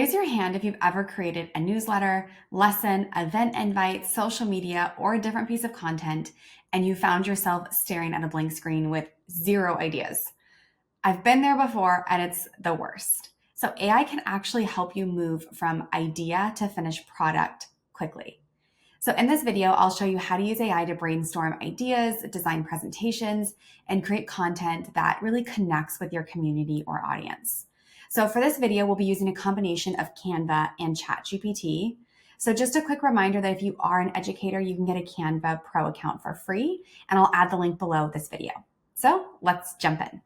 Raise your hand if you've ever created a newsletter, lesson, event invite, social media, or a different piece of content, and you found yourself staring at a blank screen with zero ideas. I've been there before, and it's the worst. So AI can actually help you move from idea to finished product quickly. So in this video, I'll show you how to use AI to brainstorm ideas, design presentations, and create content that really connects with your community or audience. So for this video, we'll be using a combination of Canva and ChatGPT. So just a quick reminder that if you are an educator, you can get a Canva Pro account for free, and I'll add the link below this video. So let's jump in.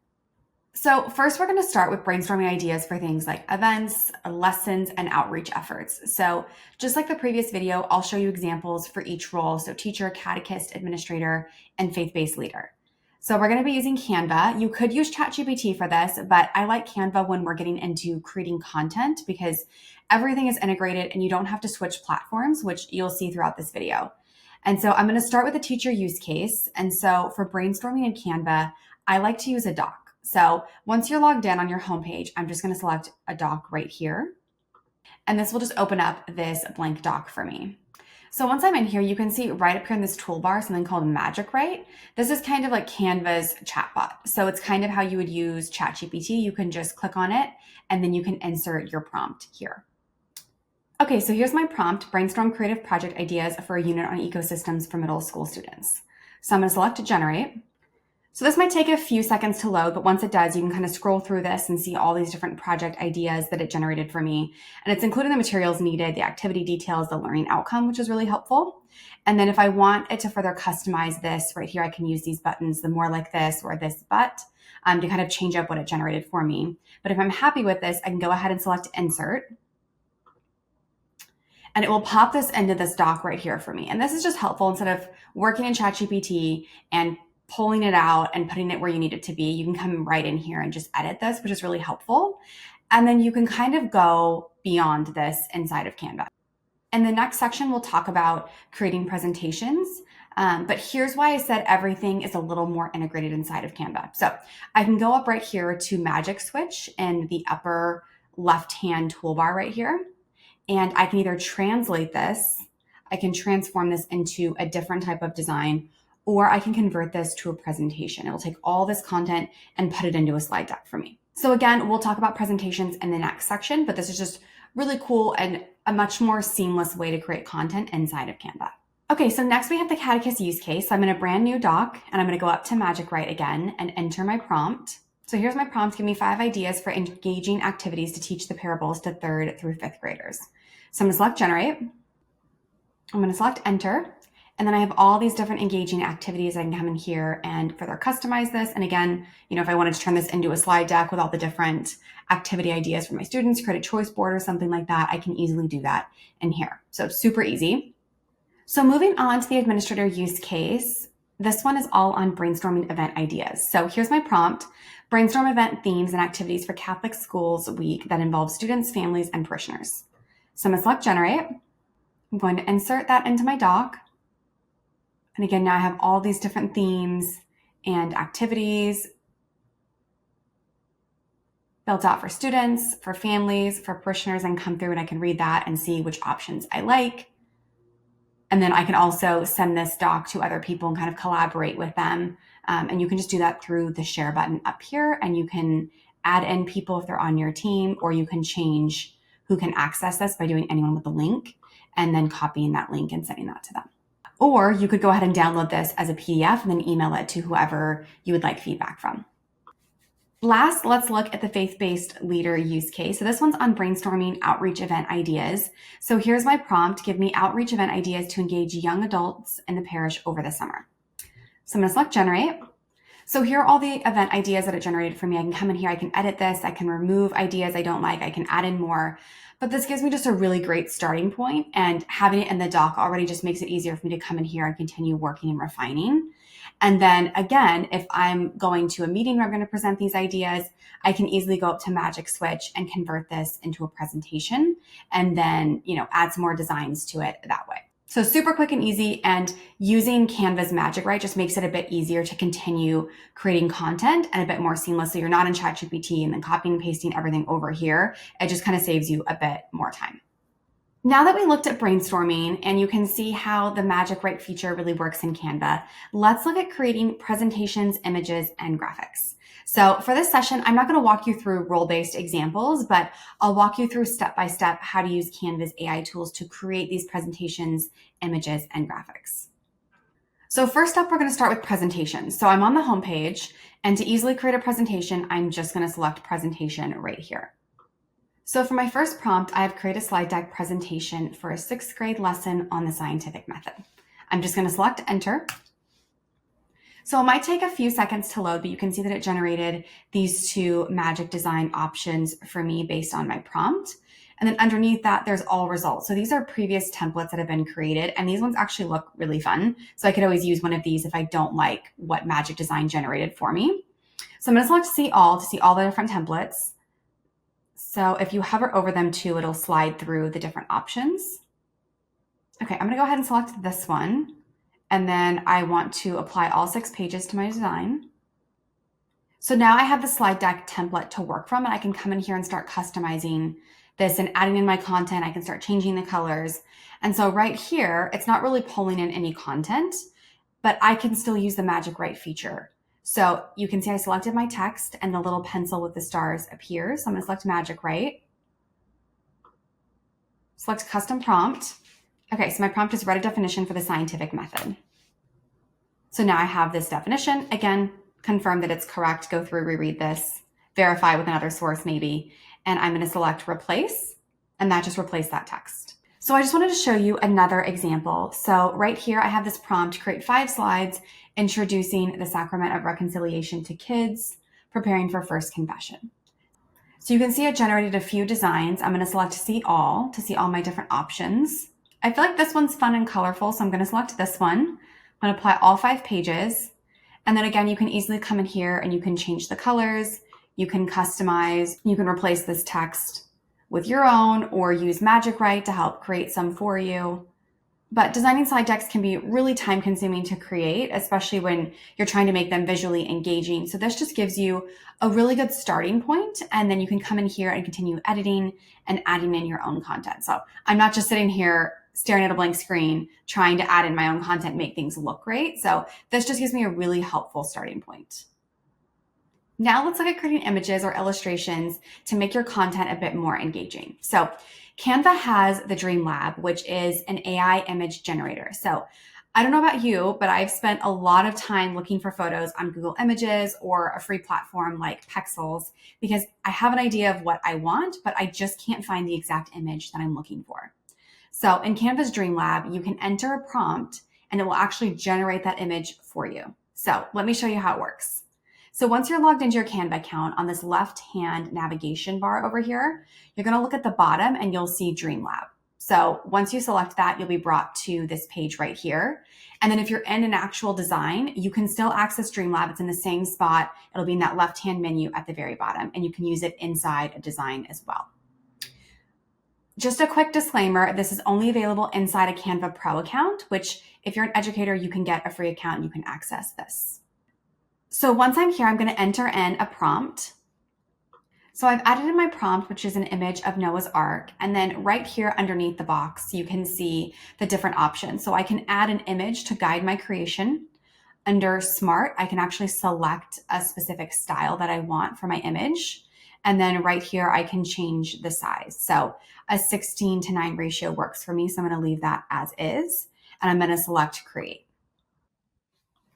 So first, we're going to start with brainstorming ideas for things like events, lessons, and outreach efforts. So just like the previous video, I'll show you examples for each role. So teacher, catechist, administrator, and faith-based leader. So we're going to be using Canva. You could use ChatGPT for this, but I like Canva when we're getting into creating content because everything is integrated and you don't have to switch platforms, which you'll see throughout this video. And so I'm going to start with a teacher use case. And so for brainstorming in Canva, I like to use a doc. So once you're logged in on your homepage, I'm just going to select a doc right here. And this will just open up this blank doc for me. So once I'm in here, you can see right up here in this toolbar, something called Magic Write. This is kind of like Canva's chatbot. So it's kind of how you would use ChatGPT. You can just click on it and then you can insert your prompt here. Okay, so here's my prompt: brainstorm creative project ideas for a unit on ecosystems for middle school students. So I'm going to select generate. So this might take a few seconds to load, but once it does, you can kind of scroll through this and see all these different project ideas that it generated for me. And it's including the materials needed, the activity details, the learning outcome, which is really helpful. And then if I want it to further customize this right here, I can use these buttons, the more like this or this but, to kind of change up what it generated for me. But if I'm happy with this, I can go ahead and select insert. And it will pop this into this doc right here for me. And this is just helpful. Instead of working in ChatGPT and pulling it out and putting it where you need it to be, you can come right in here and just edit this, which is really helpful. And then you can kind of go beyond this inside of Canva. In the next section, we'll talk about creating presentations. But here's why I said everything is a little more integrated inside of Canva. So I can go up right here to Magic Switch in the upper left-hand toolbar right here. And I can either translate this, I can transform this into a different type of design, or I can convert this to a presentation. It will take all this content and put it into a slide deck for me. So again, we'll talk about presentations in the next section, but this is just really cool and a much more seamless way to create content inside of Canva. Okay, so next we have the catechist use case. So I'm in a brand new doc and I'm gonna go up to Magic Write again and enter my prompt. So here's my prompt: give me 5 ideas for engaging activities to teach the parables to 3rd through 5th graders. So I'm gonna select generate. I'm gonna select enter. And then I have all these different engaging activities. I can come in here and further customize this. And again, if I wanted to turn this into a slide deck with all the different activity ideas for my students, create a choice board or something like that, I can easily do that in here. So super easy. So moving on to the administrator use case, this one is all on brainstorming event ideas. So here's my prompt: brainstorm event themes and activities for Catholic Schools Week that involve students, families, and parishioners. So I'm gonna select generate. I'm going to insert that into my doc. And again, now I have all these different themes and activities built out for students, for families, for parishioners, and come through and I can read that and see which options I like. And then I can also send this doc to other people and kind of collaborate with them. And you can just do that through the share button up here, and you can add in people if they're on your team, or you can change who can access this by doing anyone with a link and then copying that link and sending that to them. Or you could go ahead and download this as a PDF and then email it to whoever you would like feedback from. Last, let's look at the faith-based leader use case. So this one's on brainstorming outreach event ideas. So here's my prompt: give me outreach event ideas to engage young adults in the parish over the summer. So I'm gonna select generate. So here are all the event ideas that it generated for me. I can come in here, I can edit this, I can remove ideas I don't like, I can add in more. But this gives me just a really great starting point, and having it in the doc already just makes it easier for me to come in here and continue working and refining. And then again, if I'm going to a meeting where I'm going to present these ideas, I can easily go up to Magic Switch and convert this into a presentation and then, add some more designs to it that way. So super quick and easy, and using Canva's magic, right, just makes it a bit easier to continue creating content and a bit more seamless. So you're not in ChatGPT and then copying and pasting everything over here. It just kind of saves you a bit more time. Now that we looked at brainstorming and you can see how the magic write feature really works in Canva, let's look at creating presentations, images, and graphics. So for this session, I'm not going to walk you through role-based examples, but I'll walk you through step-by-step how to use Canva's AI tools to create these presentations, images, and graphics. So first up, we're going to start with presentations. So I'm on the home page, and to easily create a presentation, I'm just going to select presentation right here. So for my first prompt, I have created a slide deck presentation for a 6th grade lesson on the scientific method. I'm just going to select enter. So it might take a few seconds to load, but you can see that it generated these two magic design options for me based on my prompt. And then underneath that, there's all results. So these are previous templates that have been created, and these ones actually look really fun. So I could always use one of these if I don't like what magic design generated for me. So I'm going to select see all to see all the different templates. So if you hover over them too, it'll slide through the different options. Okay, I'm going to go ahead and select this one. And then I want to apply all 6 pages to my design. So now I have the slide deck template to work from, and I can come in here and start customizing this and adding in my content. I can start changing the colors. And so right here, it's not really pulling in any content, but I can still use the magic write feature. So you can see I selected my text and the little pencil with the stars appears. So I'm going to select magic write, select custom prompt. Okay, so my prompt is write a definition for the scientific method. So now I have this definition. Again, confirm that it's correct, go through, reread this, verify with another source maybe, and I'm going to select replace, and that just replaced that text. So I just wanted to show you another example. So right here, I have this prompt, create 5 slides introducing the sacrament of reconciliation to kids, preparing for first confession. So you can see it generated a few designs. I'm going to select see all to see all my different options. I feel like this one's fun and colorful, so I'm going to select this one. I'm going to apply all 5 pages. And then again, you can easily come in here and you can change the colors. You can customize. You can replace this text with your own or use magic write to help create some for you. But designing slide decks can be really time consuming to create, especially when you're trying to make them visually engaging. So this just gives you a really good starting point, and then you can come in here and continue editing and adding in your own content. So I'm not just sitting here staring at a blank screen, trying to add in my own content, make things look great. So this just gives me a really helpful starting point. Now let's look at creating images or illustrations to make your content a bit more engaging. So Canva has the Dream Lab, which is an AI image generator. So I don't know about you, but I've spent a lot of time looking for photos on Google Images or a free platform like Pexels because I have an idea of what I want, but I just can't find the exact image that I'm looking for. So in Canva's Dream Lab, you can enter a prompt and it will actually generate that image for you. So let me show you how it works. So once you're logged into your Canva account, on this left-hand navigation bar over here, you're going to look at the bottom and you'll see Dream Lab. So once you select that, you'll be brought to this page right here. And then if you're in an actual design, you can still access Dream Lab. It's in the same spot. It'll be in that left-hand menu at the very bottom, and you can use it inside a design as well. Just a quick disclaimer, this is only available inside a Canva Pro account, which if you're an educator, you can get a free account and you can access this. So once I'm here, I'm going to enter in a prompt. So I've added in my prompt, which is an image of Noah's Ark. And then right here underneath the box, you can see the different options. So I can add an image to guide my creation. Under Smart, I can actually select a specific style that I want for my image. And then right here, I can change the size. So a 16:9 ratio works for me. So I'm going to leave that as is. And I'm going to select Create.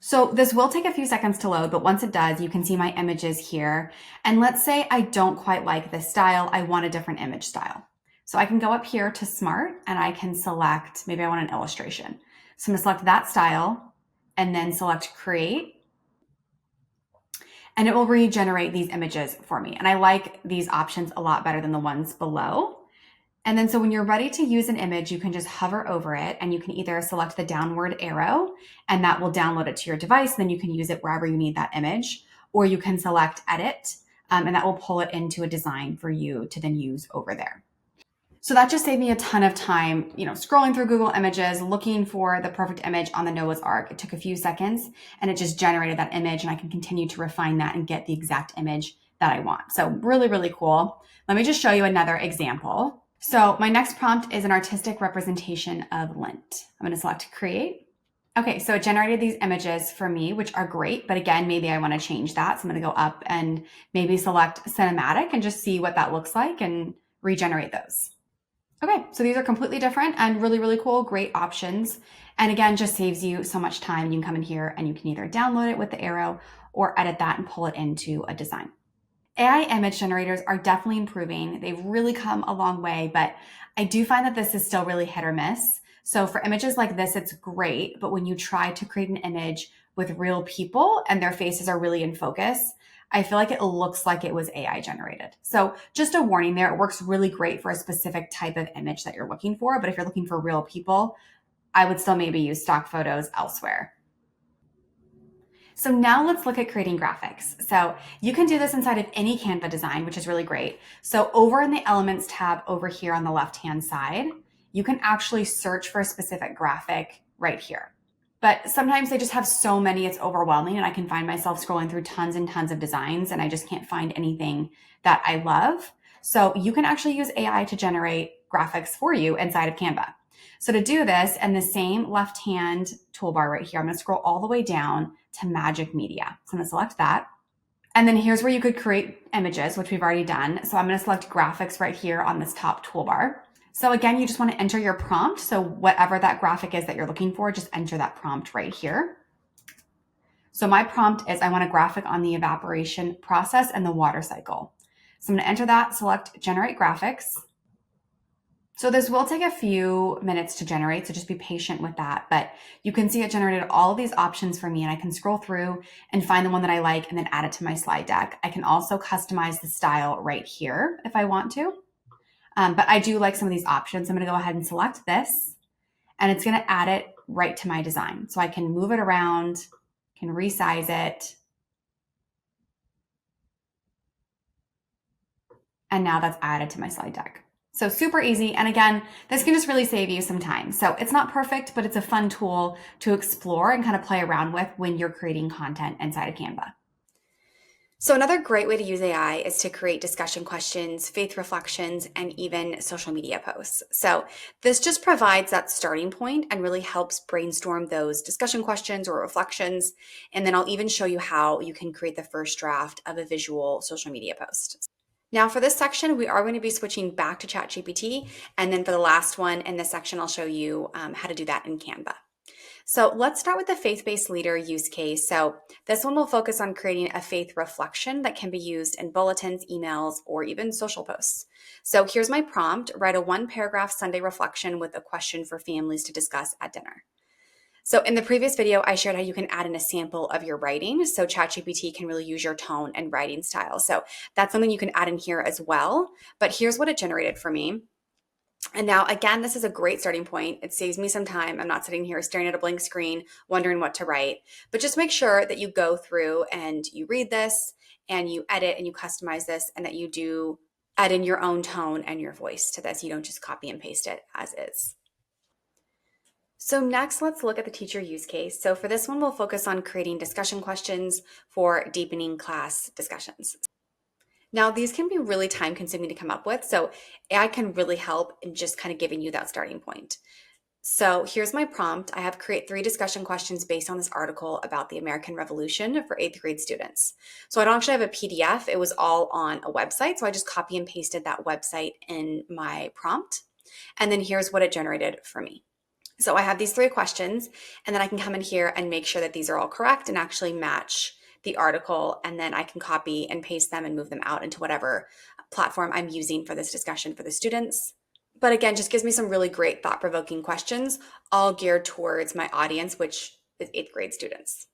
So this will take a few seconds to load, but once it does, you can see my images here. And let's say I don't quite like this style. I want a different image style. So I can go up here to Smart and I can select, maybe I want an illustration. So I'm gonna select that style and then select Create. And it will regenerate these images for me. And I like these options a lot better than the ones below. And then so when you're ready to use an image, you can just hover over it and you can either select the downward arrow and that will download it to your device. Then you can use it wherever you need that image, or you can select edit and that will pull it into a design for you to then use over there. So that just saved me a ton of time, scrolling through Google Images, looking for the perfect image on the Noah's Ark. It took a few seconds and it just generated that image, and I can continue to refine that and get the exact image that I want. So really, really cool. Let me just show you another example. So my next prompt is an artistic representation of Lent. I'm going to select create. Okay, so it generated these images for me, which are great, but again, maybe I want to change that. So I'm going to go up and maybe select cinematic and just see what that looks like and regenerate those. Okay, so these are completely different and really, really cool, great options. And again, just saves you so much time. You can come in here and you can either download it with the arrow or edit that and pull it into a design. AI image generators are definitely improving. They've really come a long way, but I do find that this is still really hit or miss. So for images like this, it's great, but when you try to create an image with real people and their faces are really in focus, I feel like it looks like it was AI generated. So just a warning there, it works really great for a specific type of image that you're looking for, but if you're looking for real people, I would still maybe use stock photos elsewhere. So now let's look at creating graphics. So you can do this inside of any Canva design, which is really great. So over in the Elements tab over here on the left-hand side, you can actually search for a specific graphic right here. But sometimes they just have so many, it's overwhelming, and I can find myself scrolling through tons and tons of designs and I just can't find anything that I love. So you can actually use AI to generate graphics for you inside of Canva. So to do this, in the same left-hand toolbar right here, I'm going to scroll all the way down to Magic Media. So I'm going to select that. And then here's where you could create images, which we've already done. So I'm going to select graphics right here on this top toolbar. So again, you just want to enter your prompt. So whatever that graphic is that you're looking for, just enter that prompt right here. So my prompt is I want a graphic on the evaporation process and the water cycle. So I'm going to enter that, select generate graphics. So this will take a few minutes to generate, so just be patient with that. But you can see it generated all of these options for me, and I can scroll through and find the one that I like and then add it to my slide deck. I can also customize the style right here if I want to. But I do like some of these options. I'm going to go ahead and select this, and it's going to add it right to my design. So I can move it around, can resize it. And now that's added to my slide deck. So super easy. And again, this can just really save you some time. So it's not perfect, but it's a fun tool to explore and kind of play around with when you're creating content inside of Canva. So another great way to use AI is to create discussion questions, faith reflections, and even social media posts. So this just provides that starting point and really helps brainstorm those discussion questions or reflections. And then I'll even show you how you can create the first draft of a visual social media post. Now for this section, we are going to be switching back to ChatGPT. And then for the last one in this section, I'll show you how to do that in Canva. So let's start with the faith-based leader use case. So this one will focus on creating a faith reflection that can be used in bulletins, emails, or even social posts. So here's my prompt: write a 1-paragraph Sunday reflection with a question for families to discuss at dinner. So in the previous video, I shared how you can add in a sample of your writing. So ChatGPT can really use your tone and writing style. So that's something you can add in here as well. But here's what it generated for me. And now, again, this is a great starting point. It saves me some time. I'm not sitting here staring at a blank screen, wondering what to write. But just make sure that you go through and you read this and you edit and you customize this, and that you do add in your own tone and your voice to this. You don't just copy and paste it as is. So next, let's look at the teacher use case. So for this one, we'll focus on creating discussion questions for deepening class discussions. Now, these can be really time consuming to come up with, so AI can really help in just kind of giving you that starting point. So here's my prompt. I have create 3 discussion questions based on this article about the American Revolution for 8th grade students. So I don't actually have a PDF. It was all on a website. So I just copy and pasted that website in my prompt. And then here's what it generated for me. So I have these 3 questions, and then I can come in here and make sure that these are all correct and actually match the article, and then I can copy and paste them and move them out into whatever platform I'm using for this discussion for the students. But again, just gives me some really great thought-provoking questions, all geared towards my audience, which is 8th grade students.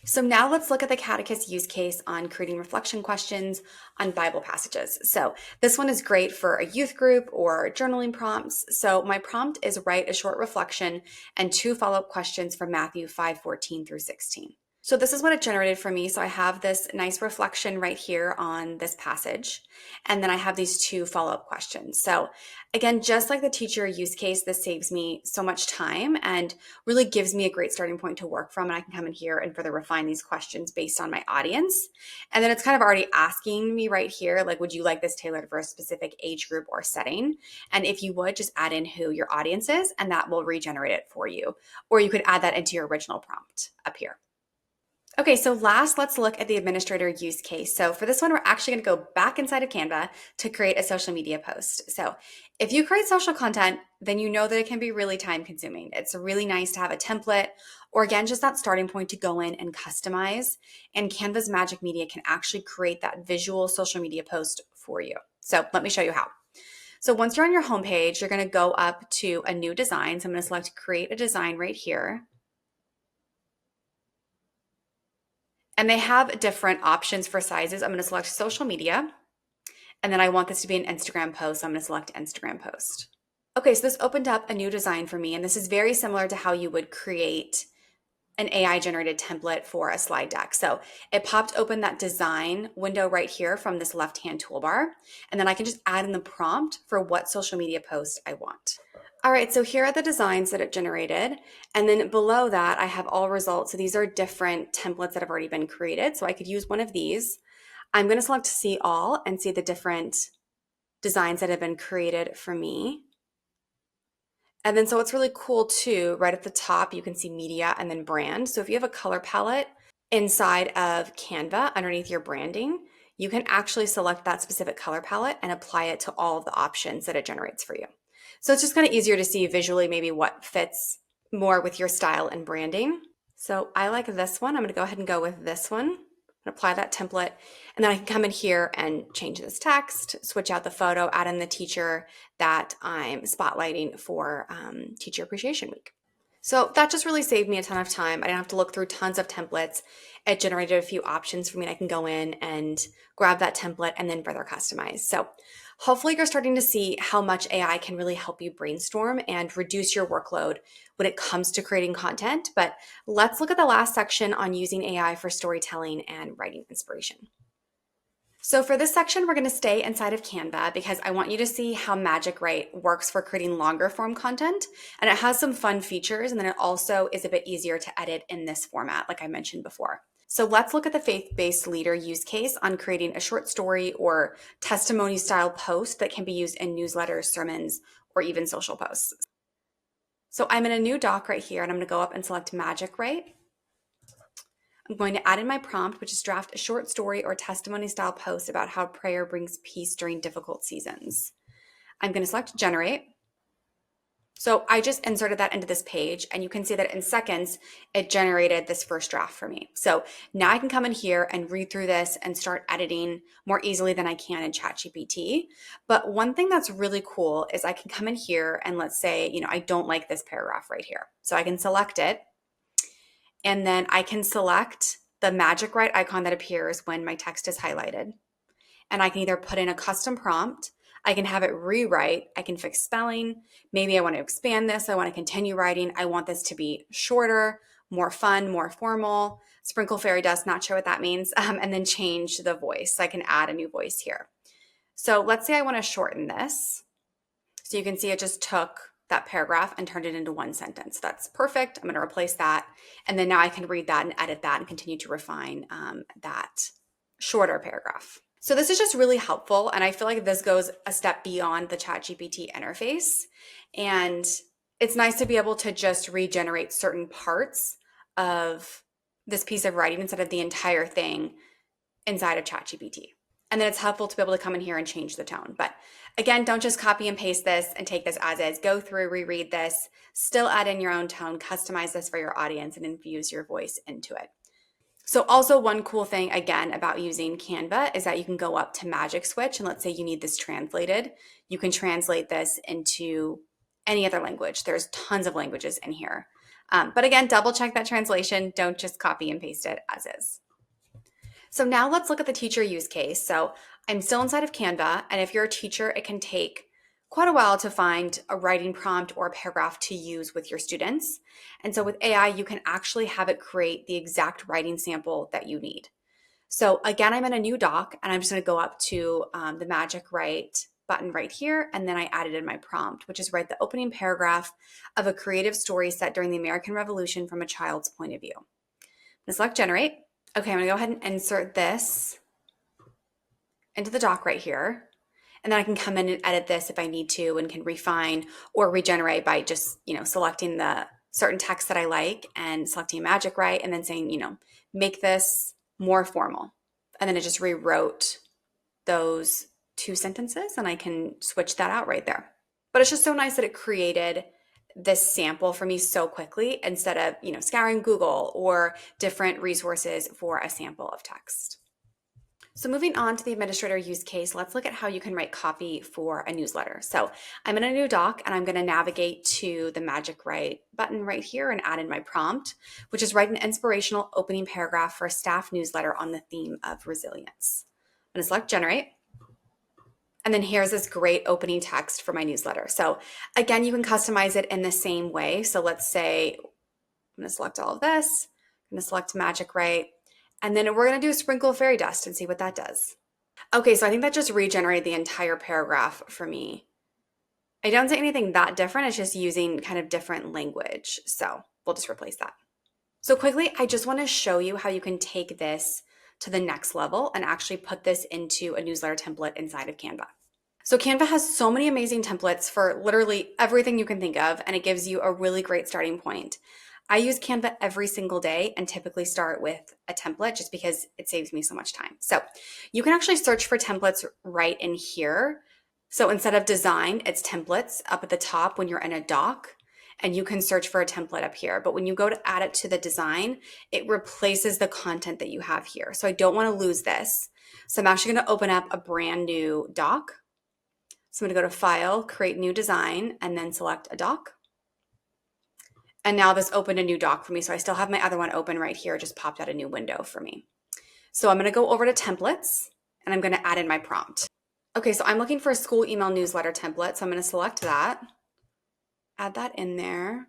So now let's look at the catechist use case on creating reflection questions on Bible passages. So this one is great for a youth group or journaling prompts. So my prompt is write a short reflection and 2 follow-up questions from Matthew 5:14 through 16. So this is what it generated for me. So I have this nice reflection right here on this passage. And then I have these two follow-up questions. So again, just like the teacher use case, this saves me so much time and really gives me a great starting point to work from. And I can come in here and further refine these questions based on my audience. And then it's kind of already asking me right here, like, would you like this tailored for a specific age group or setting? And if you would, just add in who your audience is, and that will regenerate it for you. Or you could add that into your original prompt up here. Okay, so last, let's look at the administrator use case. So for this one, we're actually going to go back inside of Canva to create a social media post. So if you create social content, then you know that it can be really time consuming. It's really nice to have a template or again, just that starting point to go in and customize. And Canva's Magic Media can actually create that visual social media post for you. So let me show you how. So once you're on your homepage, you're going to go up to a new design. So I'm going to select create a design right here. And they have different options for sizes. I'm going to select social media. And then I want this to be an Instagram post. So I'm going to select Instagram post. Okay, so this opened up a new design for me. And this is very similar to how you would create an AI generated template for a slide deck. So it popped open that design window right here from this left-hand toolbar. And then I can just add in the prompt for what social media post I want. All right, so here are the designs that it generated. And then below that, I have all results. So these are different templates that have already been created. So I could use one of these. I'm going to select see all and see the different designs that have been created for me. And then so what's really cool too, right at the top, you can see media and then brand. So if you have a color palette inside of Canva underneath your branding, you can actually select that specific color palette and apply it to all of the options that it generates for you. So it's just kind of easier to see visually maybe what fits more with your style and branding. So I like this one. I'm going to go ahead and go with this one and apply that template. And then I can come in here and change this text, switch out the photo, add in the teacher that I'm spotlighting for Teacher Appreciation Week. So that just really saved me a ton of time. I didn't have to look through tons of templates. It generated a few options for me, and I can go in and grab that template and then further customize. So hopefully you're starting to see how much AI can really help you brainstorm and reduce your workload when it comes to creating content. But let's look at the last section on using AI for storytelling and writing inspiration. So for this section, we're going to stay inside of Canva because I want you to see how Magic Write works for creating longer form content. And it has some fun features. And then it also is a bit easier to edit in this format, like I mentioned before. So let's look at the faith-based leader use case on creating a short story or testimony style post that can be used in newsletters, sermons, or even social posts. So I'm in a new doc right here, and I'm going to go up and select Magic Write. I'm going to add in my prompt, which is draft a short story or testimony style post about how prayer brings peace during difficult seasons. I'm going to select generate. So I just inserted that into this page, and you can see that in seconds, it generated this first draft for me. So now I can come in here and read through this and start editing more easily than I can in ChatGPT. But one thing that's really cool is I can come in here and let's say, I don't like this paragraph right here. So I can select it. And then I can select the Magic Write icon that appears when my text is highlighted. And I can either put in a custom prompt, I can have it rewrite, I can fix spelling, maybe I want to expand this, I want to continue writing, I want this to be shorter, more fun, more formal, sprinkle fairy dust, not sure what that means, and then change the voice. So I can add a new voice here. So let's say I want to shorten this. So you can see it just took that paragraph and turned it into one sentence. That's perfect. I'm going to replace that. And then now I can read that and edit that and continue to refine that shorter paragraph. So this is just really helpful. And I feel like this goes a step beyond the ChatGPT interface. And it's nice to be able to just regenerate certain parts of this piece of writing instead of the entire thing inside of ChatGPT. And then it's helpful to be able to come in here and change the tone. But again, don't just copy and paste this and take this as is. Go through, reread this, still add in your own tone, customize this for your audience, and infuse your voice into it. So also one cool thing, again, about using Canva is that you can go up to Magic Switch, and let's say you need this translated. You can translate this into any other language. There's tons of languages in here. But again, double check that translation. Don't just copy and paste it as is. So now let's look at the teacher use case. So I'm still inside of Canva, and if you're a teacher, it can take quite a while to find a writing prompt or a paragraph to use with your students. And so with AI, you can actually have it create the exact writing sample that you need. So again, I'm in a new doc and I'm just going to go up to the magic write button right here. And then I added in my prompt, which is write the opening paragraph of a creative story set during the American Revolution from a child's point of view. I'm going to select generate. Okay, I'm going to go ahead and insert this into the doc right here. And then I can come in and edit this if I need to and can refine or regenerate by just, selecting the certain text that I like and selecting magic write and then saying, make this more formal. And then it just rewrote those 2 sentences and I can switch that out right there. But it's just so nice that it created this sample for me so quickly instead of, scouring Google or different resources for a sample of text. So moving on to the administrator use case, let's look at how you can write copy for a newsletter. So I'm in a new doc and I'm going to navigate to the magic write button right here and add in my prompt, which is write an inspirational opening paragraph for a staff newsletter on the theme of resilience. I'm going to select generate. And then here's this great opening text for my newsletter. So again, you can customize it in the same way. So let's say I'm going to select all of this. I'm going to select magic write. And then we're going to do a sprinkle of fairy dust and see what that does. Okay, so I think that just regenerated the entire paragraph for me. I don't say anything that different. It's just using kind of different language. So we'll just replace that. So quickly, I just want to show you how you can take this to the next level and actually put this into a newsletter template inside of Canva. So Canva has so many amazing templates for literally everything you can think of, and it gives you a really great starting point. I use Canva every single day and typically start with a template just because it saves me so much time. So you can actually search for templates right in here. So instead of design, it's templates up at the top when you're in a doc, and you can search for a template up here. But when you go to add it to the design, it replaces the content that you have here. So I don't want to lose this. So I'm actually going to open up a brand new doc. So I'm going to go to File, Create New Design, and then select a doc. And now this opened a new doc for me. So I still have my other one open right here. It just popped out a new window for me. So I'm going to go over to templates and I'm going to add in my prompt. Okay, so I'm looking for a school email newsletter template. So I'm going to select that, add that in there,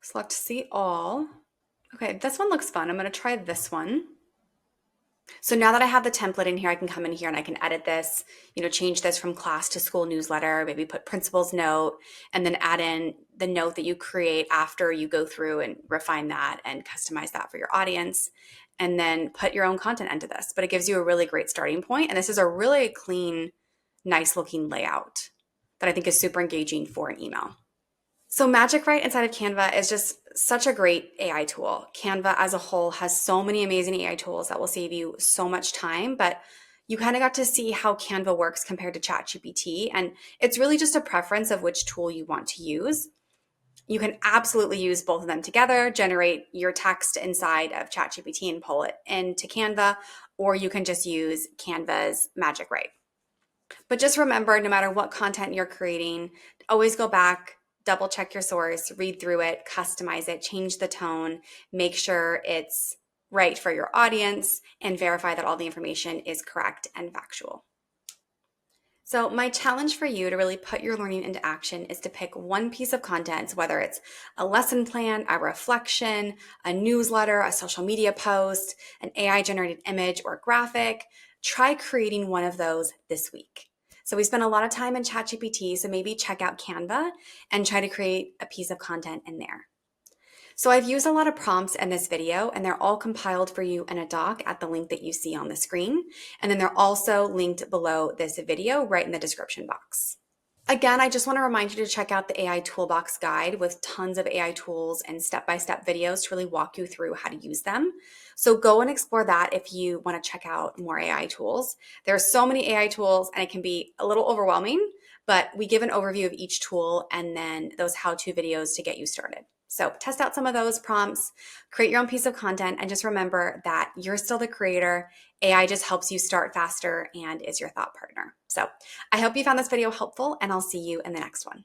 select see all. Okay, this one looks fun. I'm going to try this one. So now that I have the template in here, I can come in here and I can edit this, change this from class to school newsletter, maybe put principal's note, and then add in the note that you create after you go through and refine that and customize that for your audience, and then put your own content into this. But it gives you a really great starting point. And this is a really clean, nice looking layout that I think is super engaging for an email. So Magic Write inside of Canva is just such a great AI tool. Canva as a whole has so many amazing AI tools that will save you so much time, but you kind of got to see how Canva works compared to ChatGPT, and it's really just a preference of which tool you want to use. You can absolutely use both of them together, generate your text inside of ChatGPT and pull it into Canva, or you can just use Canva's Magic Write. But just remember, no matter what content you're creating, always go back, double check your source, read through it, customize it, change the tone, make sure it's right for your audience, and verify that all the information is correct and factual. So my challenge for you to really put your learning into action is to pick one piece of content, whether it's a lesson plan, a reflection, a newsletter, a social media post, an AI-generated image or graphic. Try creating one of those this week. So we spend a lot of time in ChatGPT, so maybe check out Canva and try to create a piece of content in there. So I've used a lot of prompts in this video, and they're all compiled for you in a doc at the link that you see on the screen. And then they're also linked below this video right in the description box. Again, I just want to remind you to check out the AI Toolbox guide with tons of AI tools and step-by-step videos to really walk you through how to use them. So go and explore that if you want to check out more AI tools. There are so many AI tools and it can be a little overwhelming, but we give an overview of each tool and then those how-to videos to get you started. So test out some of those prompts, create your own piece of content, and just remember that you're still the creator. AI just helps you start faster and is your thought partner. So I hope you found this video helpful, and I'll see you in the next one.